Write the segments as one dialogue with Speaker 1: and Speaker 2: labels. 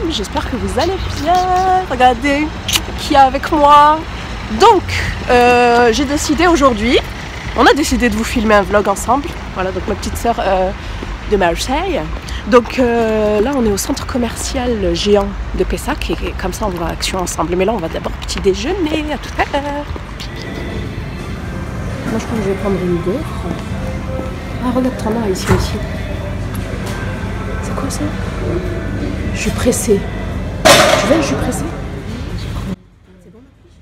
Speaker 1: j'espère que vous allez bien. Regardez qui est avec moi. Donc, j'ai décidé aujourd'hui, on a décidé de vous filmer un vlog ensemble. Voilà, donc ma petite sœur de Marseille. Donc là, on est au centre commercial géant de Pessac et comme ça, on va à Action ensemble. Mais là, on va d'abord petit déjeuner, à tout à l'heure. Moi, je crois que je vais prendre une gaufre. Ah, regarde, t'en as ici aussi. C'est quoi ça? Je suis pressée. Tu veux, je suis pressée? C'est bon, ma fiche?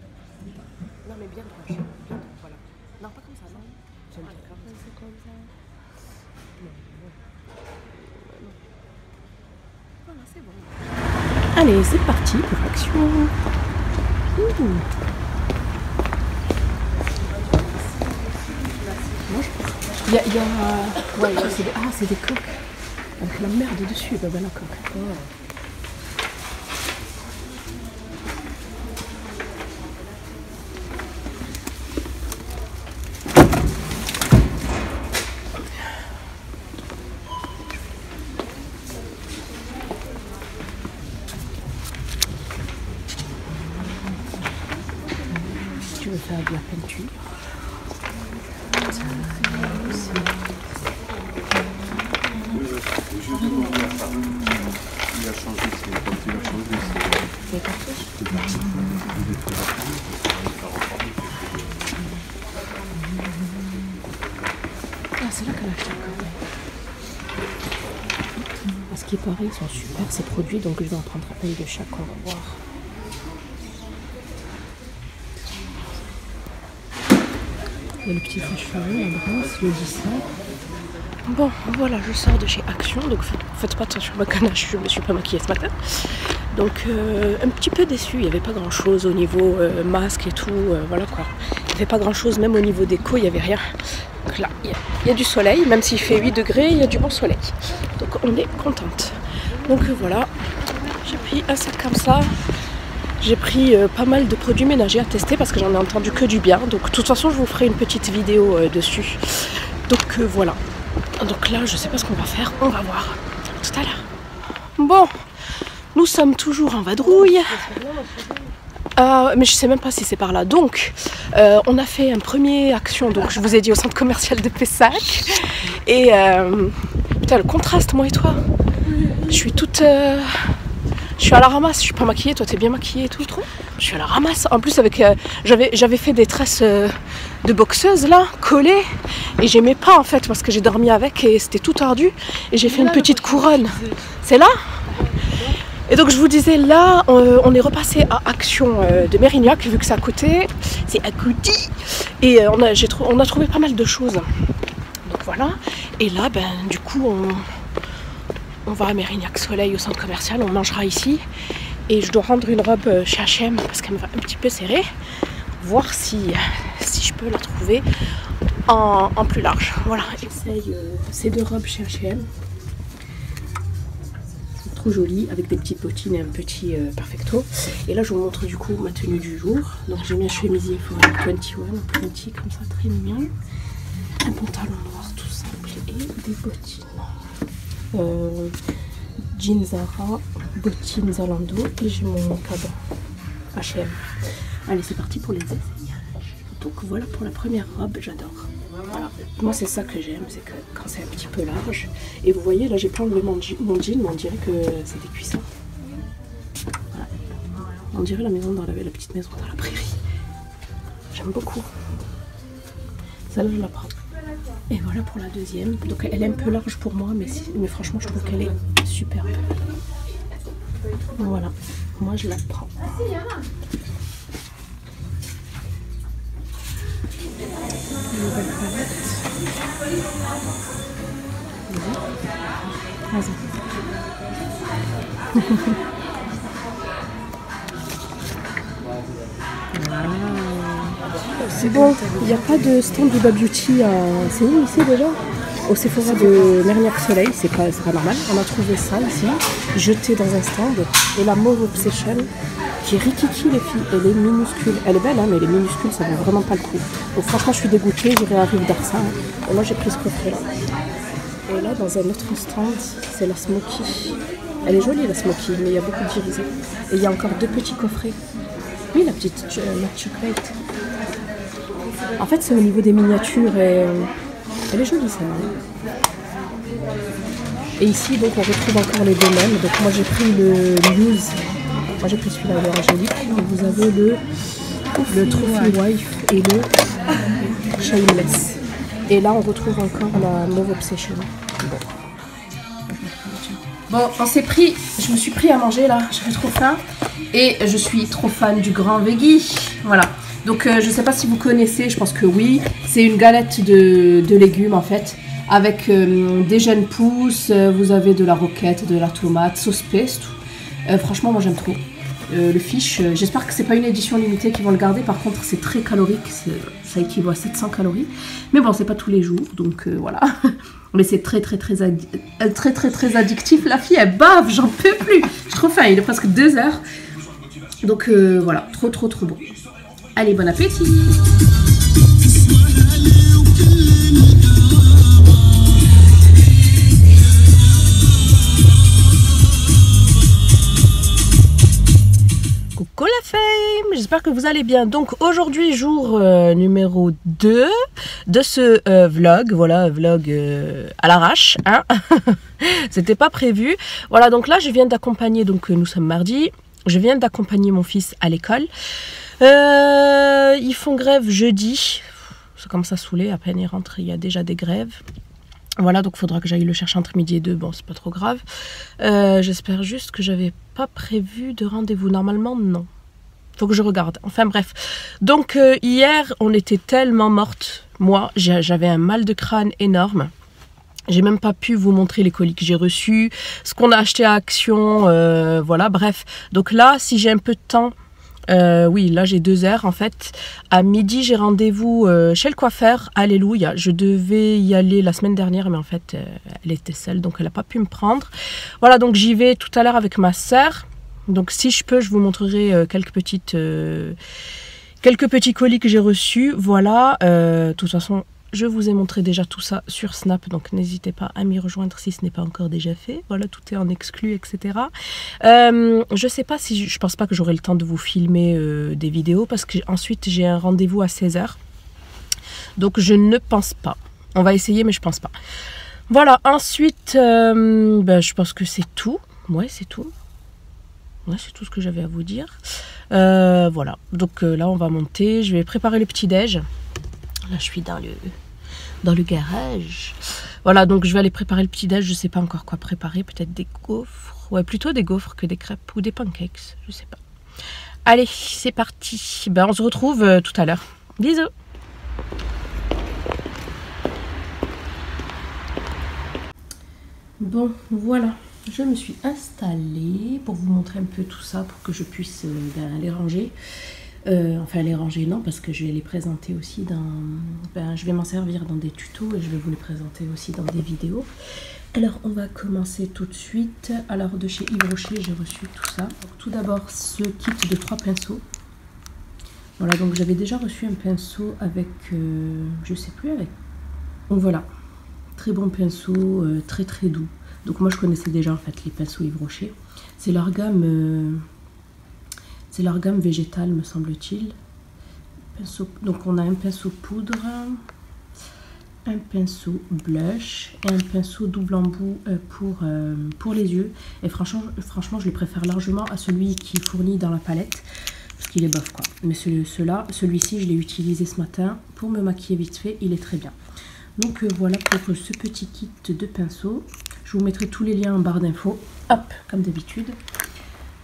Speaker 1: Non, mais bien droit, bien droit, voilà. Non, pas comme ça, non. J'aime bien quand c'est comme ça. Voilà, c'est bon. Allez, c'est parti pour Action. Moi, il y a... Ouais, c'est des coques. Avec la merde dessus, bah la coque. Oh. Si tu veux faire de la peinture.
Speaker 2: Il a changé, c'est quand il a changé, c'est
Speaker 1: Ah, c'est là qu'elle a acheté encore. À ce qui paraît, ils sont super ces produits, donc je vais en prendre un de chaque, on va voir. Il y a le petit fâche-farine, la brosse, le lissage. Bon, voilà, je sors de chez Action, donc faites pas attention à ma ganache, je me suis pas maquillée ce matin. Donc un petit peu déçue, il n'y avait pas grand chose au niveau masque et tout, voilà quoi. Il n'y avait pas grand chose, même au niveau déco, il n'y avait rien. Donc là, il y a du soleil, même s'il fait 8 degrés, il y a du bon soleil. Donc on est contente. Donc voilà, j'ai pris un sac comme ça. J'ai pris pas mal de produits ménagers à tester parce que j'en ai entendu que du bien. Donc de toute façon, je vous ferai une petite vidéo dessus. Donc voilà. Donc là, je sais pas ce qu'on va faire, on va voir tout à l'heure. Bon, nous sommes toujours en vadrouille. Mais je sais même pas si c'est par là. Donc, on a fait un premier Action, donc je vous ai dit au centre commercial de Pessac. Et putain, le contraste, moi et toi. Je suis toute... Je suis à la ramasse, je suis pas maquillée, toi t'es bien maquillée et tout. Je suis à la ramasse. En plus, avec j'avais fait des tresses de boxeuse là, collées. Et j'aimais pas en fait parce que j'ai dormi avec et c'était tout tordu. Et j'ai fait une petite couronne. C'est là? Et donc je vous disais là, on est repassé à Action de Mérignac, vu que c'est à côté. C'est à côté. Et on a trouvé pas mal de choses. Donc voilà. Et là, ben du coup, on va à Mérignac Soleil au centre commercial, on mangera ici. Et je dois rendre une robe chez H&M parce qu'elle me va un petit peu serrée. Voir si je peux la trouver en plus large. Voilà, j'essaye ces deux robes chez H&M. Trop jolies, avec des petites bottines et un petit perfecto. Et là, je vous montre du coup ma tenue du jour. Donc j'ai mis un chemisier pour 21, petit comme ça, très mignon. Un pantalon noir tout simple et des bottines. Jeans Zara, bottines Zalando et j'ai mon cadre H&M. Allez, c'est parti pour les essayages. Donc voilà pour la première robe, j'adore. Voilà. Moi c'est ça que j'aime, c'est que quand c'est un petit peu large. Et vous voyez là j'ai pas enlevé mon jean, mais on dirait que c'est des cuissons. Voilà. On dirait la maison dans la petite maison dans la prairie. J'aime beaucoup. Celle-là je la prends. Et voilà pour la deuxième. Donc elle est un peu large pour moi, mais franchement je trouve qu'elle est superbe. Voilà, moi je la prends. Nouvelle palette. Vas-y. C'est bon, il n'y a pas de stand Huda Beauty à... C'est où ici déjà? Au Sephora de Mérignac Soleil, c'est pas normal. On a trouvé ça ici, jeté dans un stand. Et la Mauve Obsession, qui est rikiki les filles, elle est minuscule. Elle est belle hein, mais elle est minuscule, ça vaut vraiment pas le coup. Donc franchement je suis dégoûtée, j'irai à Rive d'Arsan. Et moi j'ai pris ce coffret là. Et là dans un autre stand, c'est la Smoky. Elle est jolie la Smoky, mais il y a beaucoup d'irisés. Et il y a encore 2 petits coffrets. Oui, la petite Matte Chocolate. En fait, c'est au niveau des miniatures et elle est jolie celle-là. Et ici, donc, on retrouve encore les deux mêmes. Donc, moi, j'ai pris le Loose. Moi, j'ai pris celui-là, le Angélique. Vous avez le Trophy Wife et le Shameless. Et là, on retrouve encore la Mauve Obsession. Bon, on s'est pris, je me suis pris à manger là, j'avais trop faim. Et je suis trop fan du Grand Veggie. Voilà. Donc, je sais pas si vous connaissez, je pense que oui. C'est une galette de légumes en fait. Avec des jeunes pousses, vous avez de la roquette, de la tomate, sauce pesto. Franchement, moi j'aime trop. Le fish, j'espère que c'est pas une édition limitée qu'ils vont le garder. Par contre, c'est très calorique, ça équivaut à 700 calories. Mais bon, c'est pas tous les jours, donc voilà. Mais c'est très addictif. La fille, elle bave, j'en peux plus. J'ai trop faim, il est presque 2 heures. Donc voilà, trop bon. Allez, bon appétit. Coucou la fame, j'espère que vous allez bien. Donc aujourd'hui, jour numéro 2 de ce vlog. Voilà, vlog à l'arrache, hein. C'était pas prévu. Voilà, donc là je viens d'accompagner, donc nous sommes mardi, je viens d'accompagner mon fils à l'école. Ils font grève jeudi. Ça commence à saouler, à peine il rentre, il y a déjà des grèves. Voilà, donc il faudra que j'aille le chercher entre midi et 2. Bon, c'est pas trop grave. J'espère juste que j'avais pas prévu de rendez-vous. Normalement, non. Faut que je regarde. Enfin, bref. Donc, hier, on était tellement mortes. Moi, j'avais un mal de crâne énorme. J'ai même pas pu vous montrer les colis que j'ai reçus, ce qu'on a acheté à Action. Voilà, bref. Donc là, si j'ai un peu de temps... oui, là j'ai 2 heures en fait. À midi j'ai rendez-vous chez le coiffeur. Alléluia. Je devais y aller la semaine dernière, mais en fait elle était seule, donc elle n'a pas pu me prendre. Voilà, donc j'y vais tout à l'heure avec ma soeur. Donc si je peux, je vous montrerai quelques petits colis que j'ai reçus. Voilà. De toute façon, je vous ai montré déjà tout ça sur Snap, donc n'hésitez pas à m'y rejoindre si ce n'est pas encore déjà fait. Voilà, tout est en exclu, etc. Je sais pas si je pense pas que j'aurai le temps de vous filmer des vidéos parce que ensuite j'ai un rendez-vous à 16 h. Donc je ne pense pas. On va essayer, mais je pense pas. Voilà, ensuite, je pense que c'est tout. Ouais, c'est tout. Ouais, c'est tout ce que j'avais à vous dire. Voilà, donc là on va monter. Je vais préparer le petit-déj. Là, je suis dans le garage. Voilà, donc je vais aller préparer le petit-déj. Je sais pas encore quoi préparer. Peut-être des gaufres. Ouais, plutôt des gaufres que des crêpes ou des pancakes. Je sais pas. Allez, c'est parti. Ben, on se retrouve tout à l'heure. Bisous. Bon, voilà. Je me suis installée pour vous montrer un peu tout ça, pour que je puisse les ranger. Enfin les ranger non, parce que je vais les présenter aussi dans... je vais m'en servir dans des tutos et je vais vous les présenter aussi dans des vidéos. Alors on va commencer tout de suite. Alors de chez Yves Rocher, j'ai reçu tout ça. Donc, tout d'abord ce kit de 3 pinceaux. Voilà, donc j'avais déjà reçu un pinceau avec... je sais plus avec... Donc voilà, très bon pinceau, très doux. Donc moi je connaissais déjà en fait les pinceaux Yves Rocher. C'est leur gamme... c'est leur gamme végétale, me semble-t-il. Donc on a un pinceau poudre, un pinceau blush et un pinceau double embout pour les yeux. Et franchement, je le préfère largement à celui qui est fourni dans la palette, parce qu'il est bof quoi. Mais celui-ci, je l'ai utilisé ce matin pour me maquiller vite fait, il est très bien. Donc voilà pour ce petit kit de pinceaux. Je vous mettrai tous les liens en barre d'infos, hop, comme d'habitude.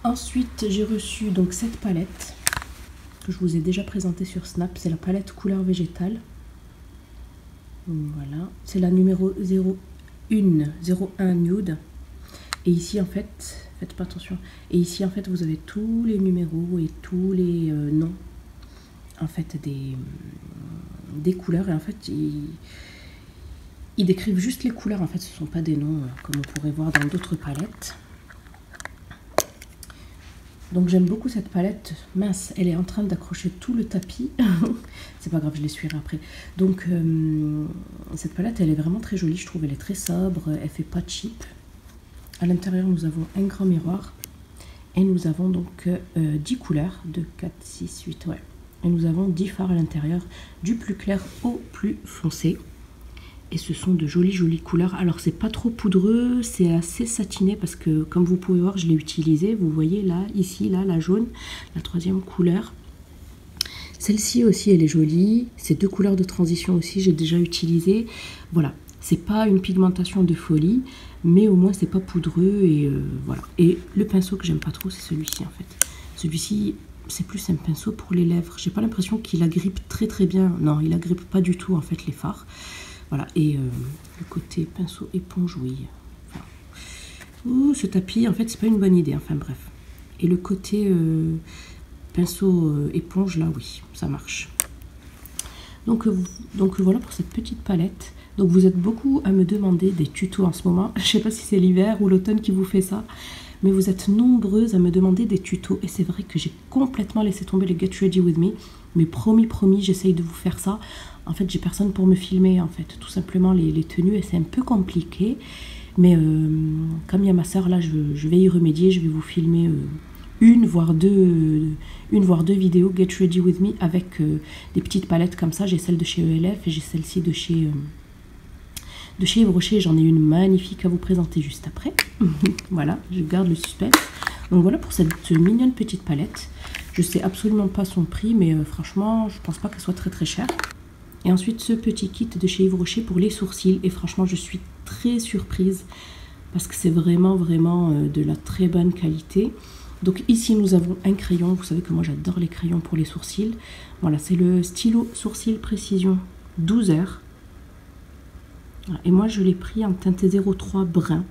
Speaker 1: Ensuite, j'ai reçu donc cette palette que je vous ai déjà présentée sur Snap. C'est la palette couleur végétale. Voilà, c'est la numéro 01 Nude. Et ici en fait, faites pas attention. Et ici en fait, vous avez tous les numéros et tous les noms en fait des couleurs. Et en fait, ils décrivent juste les couleurs. En fait, ce ne sont pas des noms comme on pourrait voir dans d'autres palettes. Donc j'aime beaucoup cette palette. Mince, elle est en train d'accrocher tout le tapis. C'est pas grave, je l'essuierai après. Donc cette palette, elle est vraiment très jolie, je trouve. Elle est très sobre, elle fait pas cheap.
Speaker 3: À l'intérieur, nous avons un grand miroir. Et nous avons donc 10 couleurs, 2, 4, 6, 8, ouais. Et nous avons 10 fards à l'intérieur, du plus clair au plus foncé. Et ce sont de jolies couleurs. Alors c'est pas trop poudreux, c'est assez satiné parce que comme vous pouvez voir, je l'ai utilisé. Vous voyez là, ici, là, la jaune, la troisième couleur. Celle-ci aussi, elle est jolie. Ces 2 couleurs de transition aussi, j'ai déjà utilisé. Voilà, c'est pas une pigmentation de folie, mais au moins c'est pas poudreux et voilà. Et le pinceau que j'aime pas trop, c'est celui-ci en fait. Celui-ci, c'est plus un pinceau pour les lèvres. J'ai pas l'impression qu'il agrippe très bien. Non, il agrippe pas du tout en fait les fards. Voilà, et le côté pinceau éponge, oui. Enfin, ouh, ce tapis, en fait, c'est pas une bonne idée. Enfin, bref. Et le côté pinceau éponge, là, oui, ça marche. Donc voilà pour cette petite palette. Donc, vous êtes beaucoup à me demander des tutos en ce moment. Je sais pas si c'est l'hiver ou l'automne qui vous fait ça. Mais vous êtes nombreuses à me demander des tutos. Et c'est vrai que j'ai complètement laissé tomber le Get Ready With Me. Mais promis, j'essaye de vous faire ça. En fait, j'ai personne pour me filmer, en fait. Tout simplement, les tenues, et c'est un peu compliqué. Mais comme il y a ma soeur, là, je vais y remédier. Je vais vous filmer une voire deux vidéos Get Ready With Me avec des petites palettes comme ça. J'ai celle de chez ELF et j'ai celle-ci de chez Yves Rocher. J'en ai une magnifique à vous présenter juste après. Voilà, je garde le suspense. Donc voilà pour cette mignonne petite palette. Je sais absolument pas son prix, mais franchement, je pense pas qu'elle soit très chère. Et ensuite, ce petit kit de chez Yves Rocher pour les sourcils. Et franchement, je suis très surprise parce que c'est vraiment de la très bonne qualité. Donc ici, nous avons un crayon. Vous savez que moi, j'adore les crayons pour les sourcils. Voilà, c'est le stylo sourcil précision 12R. Et moi, je l'ai pris en teinte 03 brun.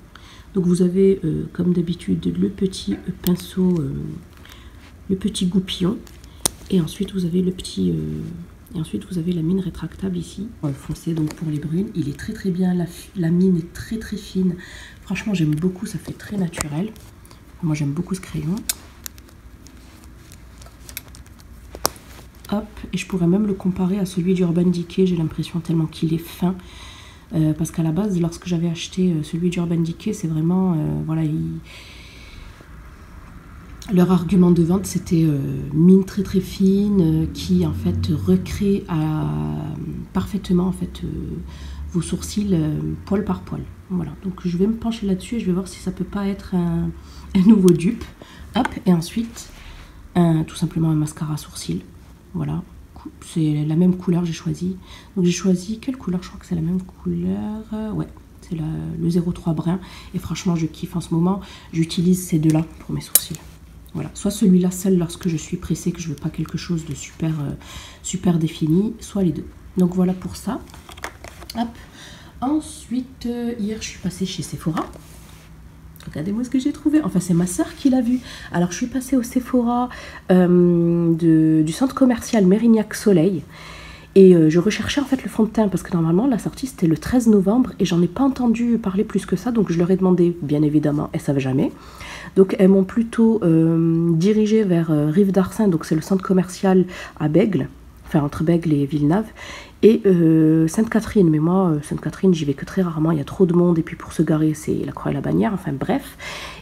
Speaker 3: Donc vous avez, comme d'habitude, le petit pinceau, le petit goupillon. Et ensuite, vous avez le petit... Et ensuite, vous avez la mine rétractable ici, foncé donc pour les brunes. Il est très bien, la mine est très fine. Franchement, j'aime beaucoup, ça fait très naturel. Moi, j'aime beaucoup ce crayon. Hop, et je pourrais même le comparer à celui d'Urban Decay, j'ai l'impression, tellement qu'il est fin. Parce qu'à la base, lorsque j'avais acheté celui d'Urban Decay, c'est vraiment, voilà, leur argument de vente, c'était mine très fine, qui en fait recrée parfaitement en fait vos sourcils poil par poil. Voilà, donc je vais me pencher là-dessus et je vais voir si ça peut pas être un nouveau dupe. Hop, et ensuite tout simplement un mascara sourcil. Voilà, c'est la même couleur j'ai choisi. Donc j'ai choisi quelle couleur? Je crois que c'est la même couleur. Ouais, c'est le 03 brun. Et franchement, je kiffe en ce moment. J'utilise ces deux-là pour mes sourcils. Voilà, soit celui-là seul lorsque je suis pressée, que je veux pas quelque chose de super défini, soit les deux. Donc voilà pour ça. Hop. Ensuite, hier je suis passée chez Sephora. Regardez-moi ce que j'ai trouvé. Enfin, c'est ma soeur qui l'a vu. Alors, je suis passée au Sephora du centre commercial Mérignac Soleil. Et je recherchais en fait le fond de teint parce que normalement la sortie c'était le 13 novembre et j'en ai pas entendu parler plus que ça. Donc je leur ai demandé, bien évidemment, elles savent jamais. Donc elles m'ont plutôt dirigée vers Rive d'Arcin, donc c'est le centre commercial à Bègle, enfin entre Bègle et Villeneuve. Et Sainte-Catherine, mais moi, Sainte-Catherine, j'y vais que très rarement, il y a trop de monde, et puis pour se garer, c'est la Croix et la Bannière, enfin bref.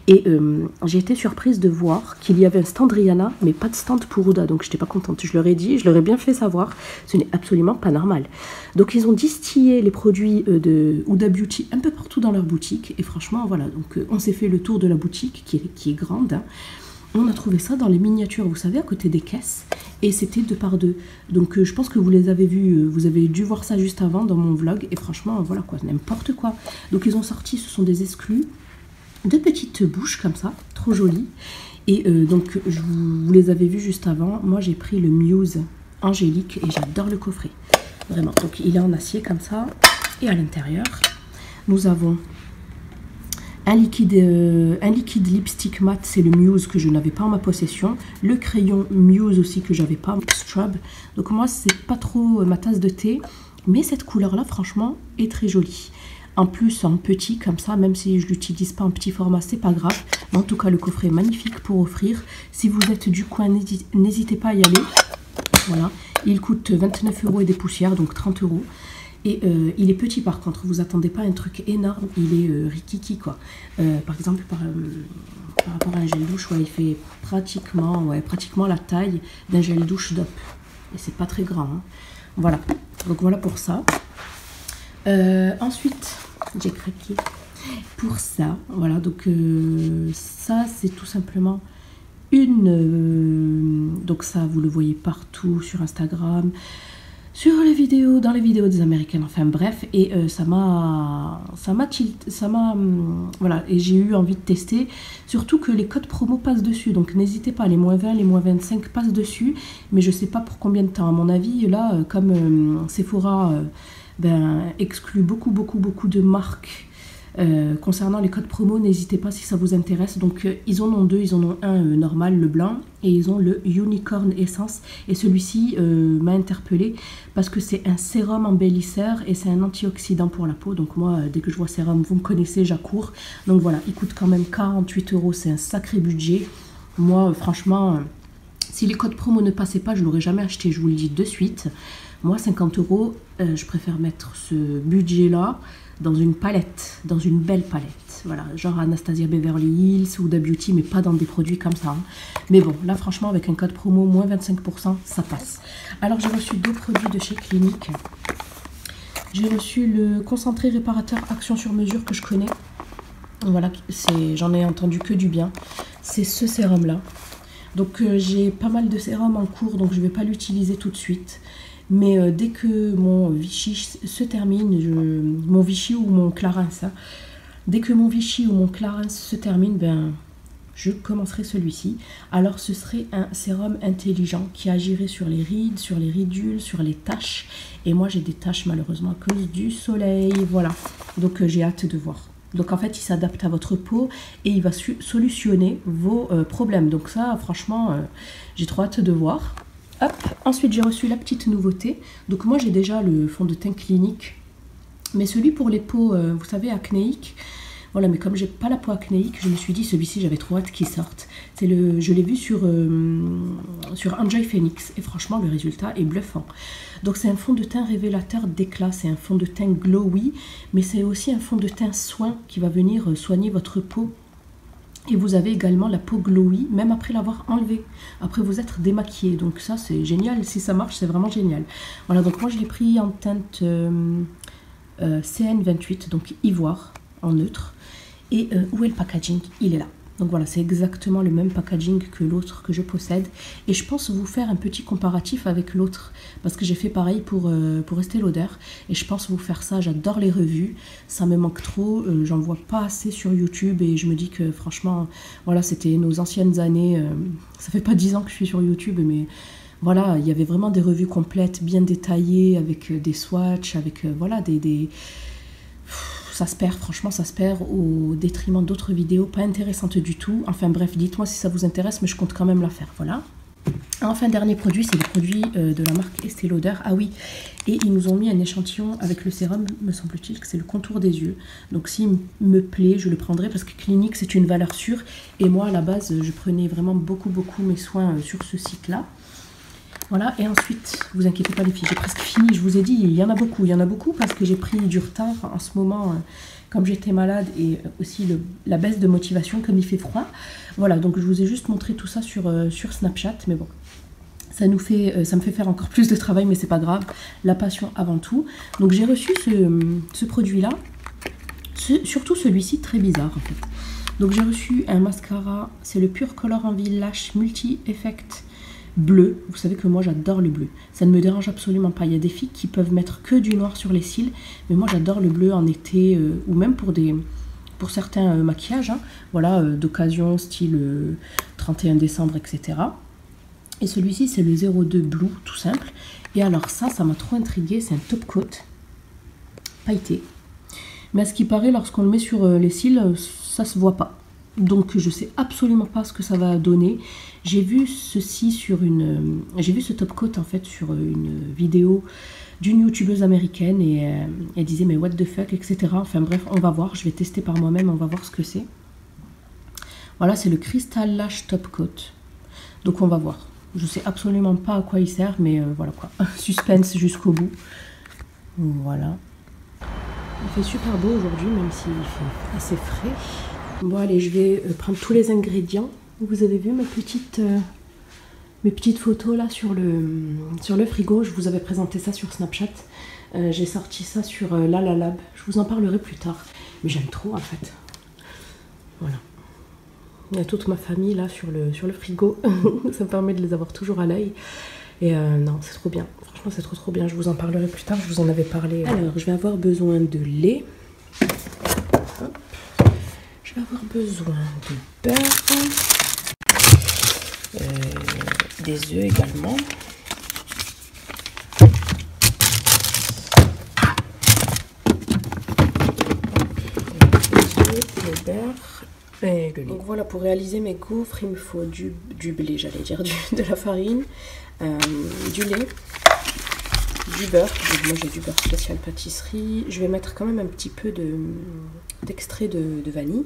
Speaker 3: Et j'ai été surprise de voir qu'il y avait un stand Rihanna, mais pas de stand pour Huda, donc je n'étais pas contente. Je leur ai dit, je leur ai bien fait savoir, ce n'est absolument pas normal. Donc ils ont distillé les produits de Huda Beauty un peu partout dans leur boutique, et franchement, voilà, donc on s'est fait le tour de la boutique, qui est grande, hein. On a trouvé ça dans les miniatures, vous savez, à côté des caisses. Et c'était 2 par 2. Donc je pense que vous les avez vus, vous avez dû voir ça juste avant dans mon vlog. Et franchement, voilà quoi, n'importe quoi. Donc ils ont sorti, ce sont des exclus, 2 petites bouches comme ça, trop jolies. Et donc vous les avez vus juste avant. Moi j'ai pris le Muse Angélique et j'adore le coffret. Vraiment, donc il est en acier comme ça. Et à l'intérieur, nous avons... un liquide lipstick mat, c'est le Muse que je n'avais pas en ma possession. Le crayon Muse aussi que j'avais pas, Strub. Donc moi, c'est pas trop ma tasse de thé. Mais cette couleur-là, franchement, est très jolie. En plus, en petit, comme ça, même si je ne l'utilise pas en petit format, c'est pas grave. Mais en tout cas, le coffret est magnifique pour offrir. Si vous êtes du coin, n'hésitez pas à y aller. Voilà. Il coûte 29 € et des poussières, donc 30 €. Et il est petit par contre, vous attendez pas un truc énorme, il est rikiki quoi. Par exemple, par rapport à un gel douche, ouais, il fait pratiquement la taille d'un gel douche DOP. Et c'est pas très grand. Hein. Voilà, donc voilà pour ça. Ensuite, j'ai craqué pour ça. Voilà, donc ça c'est tout simplement donc ça vous le voyez partout sur Instagram, sur les vidéos, dans les vidéos des Américaines, enfin bref, et voilà, et j'ai eu envie de tester, surtout que les codes promo passent dessus, donc n'hésitez pas, les -20, les -25 passent dessus, mais je sais pas pour combien de temps, à mon avis, là, comme Sephora exclut beaucoup de marques. Concernant les codes promo, n'hésitez pas si ça vous intéresse. Donc ils en ont deux, ils en ont un normal, le blanc, et ils ont le Unicorn Essence. Et celui-ci m'a interpellée parce que c'est un sérum embellisseur et c'est un antioxydant pour la peau. Donc moi, dès que je vois sérum, vous me connaissez, j'accours. Donc voilà, il coûte quand même 48 €, c'est un sacré budget. Moi, franchement, si les codes promo ne passaient pas, je ne l'aurais jamais acheté, je vous le dis de suite. Moi, 50 €, je préfère mettre ce budget-là dans une palette, dans une belle palette. Voilà, genre Anastasia Beverly Hills ou The Beauty, mais pas dans des produits comme ça. Hein. Mais bon, là, franchement, avec un code promo, moins 25%, ça passe. Alors, j'ai reçu deux produits de chez Clinique. J'ai reçu le concentré réparateur Action sur mesure que je connais. Voilà, j'en ai entendu que du bien. C'est ce sérum-là. Donc, j'ai pas mal de sérums en cours, donc je ne vais pas l'utiliser tout de suite. Mais dès que mon Vichy se termine, mon Vichy ou mon Clarins, hein, dès que mon Vichy ou mon Clarins se termine, je commencerai celui-ci. Alors ce serait un sérum intelligent qui agirait sur les rides, sur les ridules, sur les taches. Et moi j'ai des taches malheureusement à cause du soleil, voilà. Donc j'ai hâte de voir. Donc en fait il s'adapte à votre peau et il va solutionner vos problèmes. Donc ça franchement j'ai trop hâte de voir. Hop. Ensuite, j'ai reçu la petite nouveauté. Donc moi, j'ai déjà le fond de teint Clinique. Mais celui pour les peaux, vous savez, acnéiques. Voilà, mais comme j'ai pas la peau acnéique, je me suis dit, celui-ci, j'avais trop hâte qu'il sorte. Je l'ai vu sur Enjoy Phoenix. Et franchement, le résultat est bluffant. Donc c'est un fond de teint révélateur d'éclat. C'est un fond de teint glowy. Mais c'est aussi un fond de teint soin qui va venir soigner votre peau. Et vous avez également la peau glowy, même après l'avoir enlevé, après vous être démaquillé. Donc ça, c'est génial. Si ça marche, c'est vraiment génial. Voilà, donc moi, je l'ai pris en teinte CN28, donc ivoire, en neutre. Et où est le packaging? Il est là. Donc voilà, c'est exactement le même packaging que l'autre que je possède. Et je pense vous faire un petit comparatif avec l'autre. Parce que j'ai fait pareil pour Estée Lauder. Et je pense vous faire ça. J'adore les revues. Ça me manque trop. J'en vois pas assez sur YouTube. Et je me dis que franchement, voilà, c'était nos anciennes années. Ça fait pas 10 ans que je suis sur YouTube. Mais voilà, il y avait vraiment des revues complètes, bien détaillées, avec des swatchs, avec voilà, ça se perd, franchement ça se perd au détriment d'autres vidéos pas intéressantes du tout. Enfin bref, dites-moi si ça vous intéresse, mais je compte quand même la faire, voilà. Enfin, dernier produit, c'est le produit de la marque Estée Lauder. Ah oui, et ils nous ont mis un échantillon avec le sérum, me semble-t-il que c'est le contour des yeux. Donc s'il me plaît, je le prendrai parce que Clinique, c'est une valeur sûre. Et moi, à la base, je prenais vraiment beaucoup mes soins sur ce site-là. Voilà, et ensuite, vous inquiétez pas les filles, j'ai presque fini, je vous ai dit, il y en a beaucoup parce que j'ai pris du retard en ce moment, comme j'étais malade, et aussi la baisse de motivation, comme il fait froid. Voilà, donc je vous ai juste montré tout ça sur Snapchat, mais bon, ça me fait faire encore plus de travail, mais c'est pas grave, la passion avant tout. Donc j'ai reçu ce produit-là, surtout celui-ci, très bizarre en fait. Donc j'ai reçu un mascara, c'est le Pure Color Envie Lash Multi-Effect bleu. Vous savez que moi j'adore le bleu, ça ne me dérange absolument pas. Il y a des filles qui peuvent mettre que du noir sur les cils, mais moi j'adore le bleu en été ou même pour certains maquillages, hein. Voilà, d'occasion style 31 décembre, etc. Et celui-ci c'est le 02 Blue, tout simple. Et alors ça m'a trop intrigué, c'est un top coat pailleté, mais à ce qui paraît lorsqu'on le met sur les cils, ça se voit pas. Donc je sais absolument pas ce que ça va donner. J'ai vu ceci j'ai vu ce top coat en fait sur une vidéo d'une youtubeuse américaine et elle disait mais what the fuck, etc. Enfin bref, on va voir, je vais tester par moi-même, on va voir ce que c'est. Voilà, c'est le Crystal Lash Top Coat. Donc on va voir. Je sais absolument pas à quoi il sert, mais voilà quoi. Suspense jusqu'au bout. Voilà. Il fait super beau aujourd'hui, même s'il fait assez frais. Bon allez, je vais prendre tous les ingrédients. Vous avez vu mes petites photos là sur le frigo. Je vous avais présenté ça sur Snapchat. J'ai sorti ça sur Lalalab. Je vous en parlerai plus tard. Mais j'aime trop en fait. Voilà. Il y a toute ma famille là sur le frigo. Ça me permet de les avoir toujours à l'œil. Et non, c'est trop bien. Franchement, c'est trop bien. Je vous en parlerai plus tard. Je vous en avais parlé. Alors, je vais avoir besoin de lait. Hop. Je vais avoir besoin de beurre. Des œufs également. Les œufs, le beurre et le lait. Donc voilà, pour réaliser mes gaufres, il me faut du blé, j'allais dire, de la farine, du lait, du beurre. Moi j'ai du beurre spécial pâtisserie. Je vais mettre quand même un petit peu d'extrait de vanille,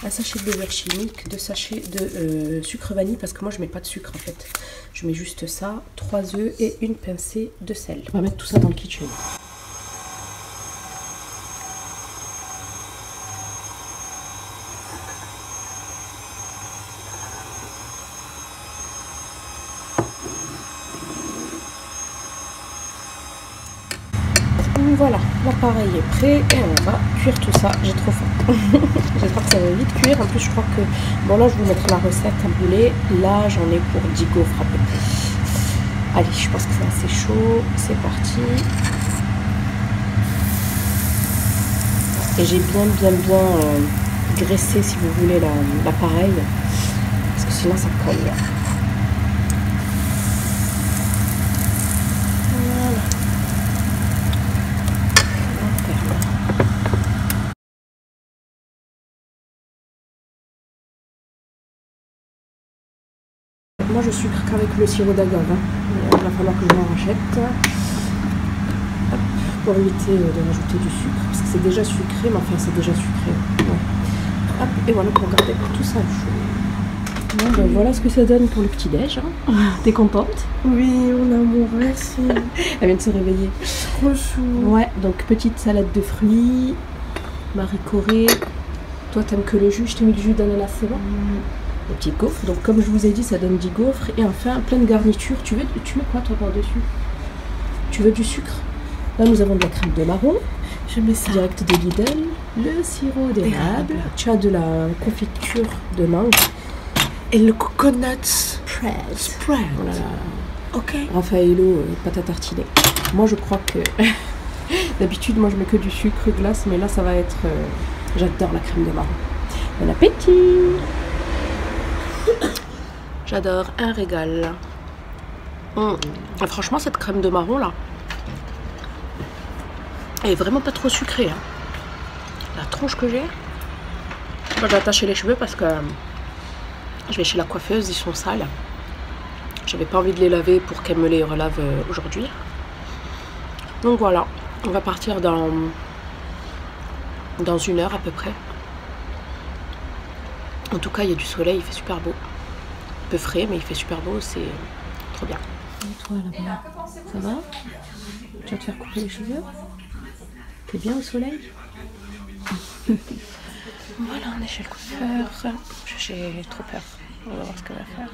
Speaker 3: un sachet de beurre chimique, 2 sachets de sucre vanille, parce que moi je mets pas de sucre en fait. Je mets juste ça, 3 œufs et une pincée de sel. On va mettre tout ça dans le kitchen. Voilà, l'appareil est prêt et on va cuire tout ça. J'ai trop faim. J'espère que ça va vite cuire. En plus, je crois que... Bon, là, je vous mettrai la recette à brûler. Là, j'en ai pour 10 gaufres à peu près. Allez, je pense que c'est assez chaud. C'est parti. Et j'ai bien graissé, si vous voulez, l'appareil. Parce que sinon, ça colle. Moi je sucre qu'avec le sirop d'agave, hein. Il va falloir que je m'en rachète. Hop, pour éviter de rajouter du sucre, parce que c'est déjà sucré, mais enfin c'est déjà sucré. Ouais. Hop, et voilà pour garder tout ça chaud. Bon, ben, voilà ce que ça donne pour le petit déj. Hein. T'es contente?
Speaker 1: Oui, mon amour, merci.
Speaker 3: Elle vient de se réveiller.
Speaker 1: Trop chou.
Speaker 3: Ouais, donc petite salade de fruits, Marie Corée. Toi t'aimes que le jus, je t'ai mis le jus d'ananas, c'est bon? Les petites gaufres, donc comme je vous ai dit, ça donne 10 gaufres. Et enfin, plein de garnitures. Tu mets quoi toi par-dessus? Tu veux du sucre? Là, nous avons de la crème de marron.
Speaker 1: Je mets ça.
Speaker 3: Direct de Lidl. Le sirop d'érable. Tu as de la confiture de mangue.
Speaker 1: Et le coconut
Speaker 3: Spread.
Speaker 1: Voilà. Ok.
Speaker 3: Raffaello, pâte à tartiner. Moi, je crois que... D'habitude, moi, je mets que du sucre glace. Mais là, ça va être... J'adore la crème de marron. Bon appétit! J'adore, un régal. Franchement, cette crème de marron là, elle est vraiment pas trop sucrée. Hein. La tronche que j'ai. Moi, j'ai attaché les cheveux parce que je vais chez la coiffeuse, ils sont sales. J'avais pas envie de les laver pour qu'elle me les relave aujourd'hui. Donc voilà, on va partir dans 1 heure à peu près. En tout cas, il y a du soleil, il fait super beau. Un peu frais, mais il fait super beau, c'est trop bien. Et toi là-bas, ça va? Tu vas te faire couper les cheveux? T'es bien au soleil? Voilà, on est chez le coiffeur. J'ai trop peur. On va voir ce qu'elle va faire.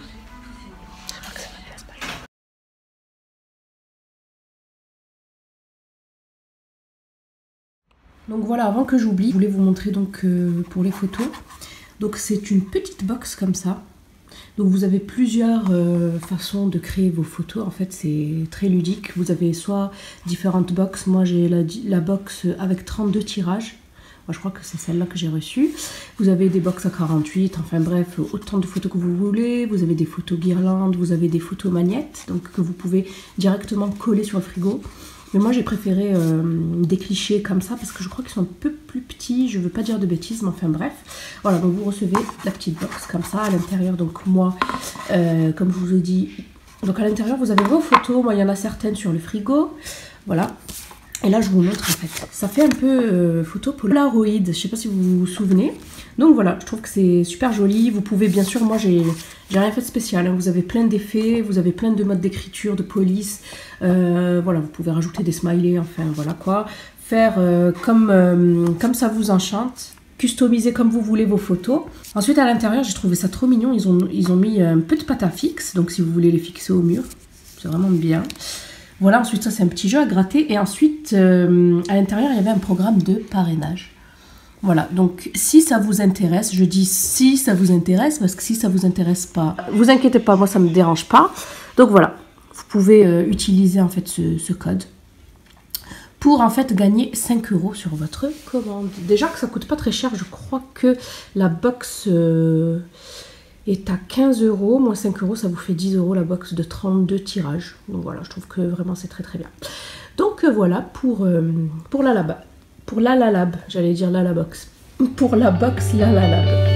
Speaker 3: J'espère que ça va bien se passer. Donc voilà, avant que j'oublie, je voulais vous montrer donc pour les photos. Donc c'est une petite box comme ça. Donc vous avez plusieurs façons de créer vos photos. En fait c'est très ludique. Vous avez soit différentes boxes. Moi j'ai la box avec 32 tirages. Moi je crois que c'est celle-là que j'ai reçue. Vous avez des box à 48. Enfin bref, autant de photos que vous voulez. Vous avez des photos guirlandes. Vous avez des photos magnettes. Donc que vous pouvez directement coller sur le frigo. Mais moi j'ai préféré des clichés comme ça parce que je crois qu'ils sont un peu plus petits, je veux pas dire de bêtises, mais enfin bref. Voilà, donc vous recevez la petite box comme ça à l'intérieur. Donc moi, comme je vous ai dit, donc à l'intérieur vous avez vos photos. Moi il y en a certaines sur le frigo, voilà. Et là je vous montre en fait. Ça fait un peu photo Polaroid, je sais pas si vous vous souvenez. Donc voilà, je trouve que c'est super joli. Vous pouvez bien sûr, moi j'ai rien fait de spécial, hein. Vous avez plein d'effets, vous avez plein de modes d'écriture, de police. Voilà, vous pouvez rajouter des smileys, enfin voilà quoi. Faire comme ça vous enchante. Customiser comme vous voulez vos photos. Ensuite à l'intérieur j'ai trouvé ça trop mignon, ils ont mis un peu de pâte à fixe, donc si vous voulez les fixer au mur, c'est vraiment bien. Voilà, ensuite ça c'est un petit jeu à gratter, et ensuite à l'intérieur il y avait un programme de parrainage. Voilà, donc si ça vous intéresse, je dis si ça vous intéresse, parce que si ça vous intéresse pas, vous inquiétez pas, moi ça me dérange pas. Donc voilà, vous pouvez utiliser en fait ce code pour en fait gagner 5 € sur votre commande. Déjà que ça coûte pas très cher, je crois que la box est à 15 €, moins 5 €, ça vous fait 10 € la box de 32 tirages. Donc voilà, je trouve que vraiment c'est très très bien. Donc voilà pour la Lalab, j'allais dire Lalabox. Pour la box Lalab.